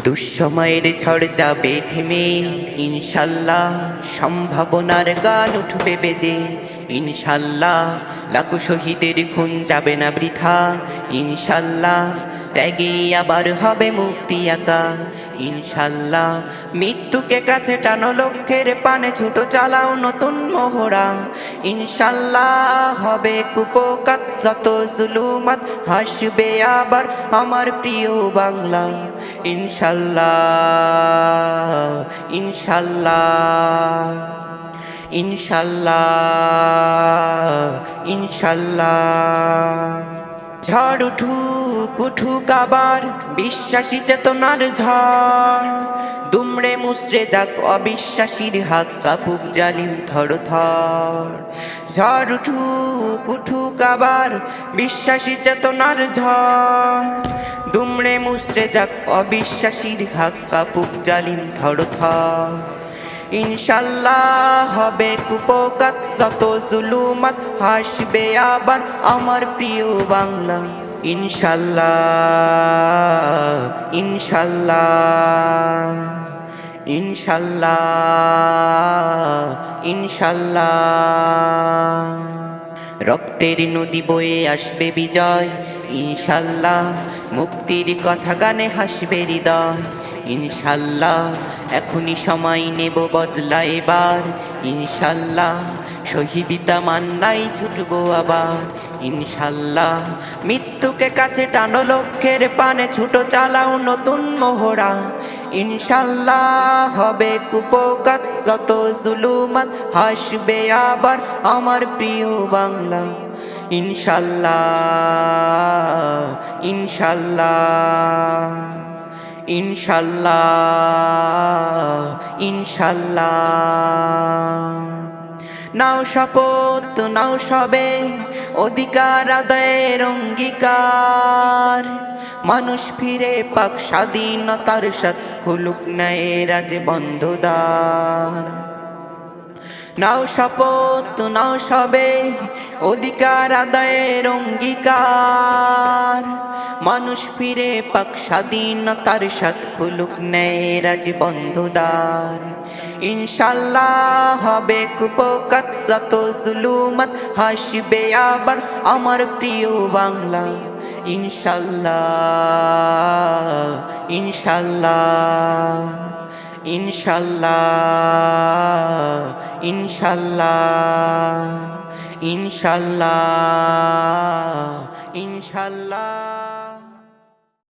দুঃসময়ের ঝড় যাবে থেমে, ইনশাল্লাহ সম্ভাবনার গান উঠবে বেজে। ইনশাল্লাহ লাখো শহীদের খুন যাবে না বৃথা। ইনশাল্লাহ ত্যাগে আবার হবে মুক্তি আঁকা। ইনশাল্লাহ মৃত্যুকে কাছে টানো, লক্ষ্যের পানে ছুটো চালাও নতুন মোহরা। ইনশাল্লাহ হবে কুপোকাত যত জুলুমাত, হাসবে আবার আমার প্রিয় বাংলা। ইনশাল্লাহ ইনশাল্লাহ ইনশাল্লাহ ইনশাল্লাহ। ঝড় উঠুক উঠুক আবার বিশ্বাসী চেতনার ঝড়, দুমড়ে মুচড়ে যাক অবিশ্বাসীর হাত, কাপুক জালিম থর থর। ঝড় উঠুক উঠুক আবার বিশ্বাসী চেতনার ঝড়, দুমড়ে মুচড়ে যাক অবিশ্বাসীর হাত, কাপুক জালিম থর থর। ইনশাল্লাহ হবে কুপোকাত যত জুলুমাত, হাসবে আবার আমার প্রিয় বাংলা। ইনশাল্লাহ ইনশাল্লাহ ইনশাল্লাহ ইনশাল্লাহ। রক্তের নদী বয়ে আসবে বিজয়, ইনশাল্লাহ মুক্তির কথা গানে হাসবে হৃদয়। ইনশাল্লাহ এখনই সময় নেব বদলা এবার। ইনশাল্লাহ শহীদিতা মান্নাই ছুটবো আবার। ইনশাল্লাহ মৃত্যুকে কাছে টানো, লক্ষ্যের পানে ছুটো চালাও নতুন মোহরা। ইনশাল্লাহ হবে কুপোকাত যত জুলুমাত, হাসবে আবার আমার প্রিয় বাংলা। ইনশাল্লাহ ইনশাল্লাহ ইনশাল্লাহ ইনশাল্লাহ। নাও শপথ নাও সবে অধিকার আদায়ের অঙ্গীকার, মানুষ ফিরে পাক স্বাধীনতার সাথ, খুলুক ন্যায়ের আজ বন্ধ দ্বার। নাও শপথ নাও সবে অধিকার আদায়ের অঙ্গীকার, মানুষ ফিরে পাক স্বাধীনতার সাথ, খুলুক ন্যায়ের আজ বন্ধ দ্বার। ইনশাল্লাহ হবে কুপোকাত যত জুলুমাত, হাসবে আবার আমার প্রিয় বাংলা। ইনশাল্লাহ ইনশাল্লাহ ইনশাল্লাহ ইনশাল্লাহ ইনশাল্লাহ ইনশাল্লাহ।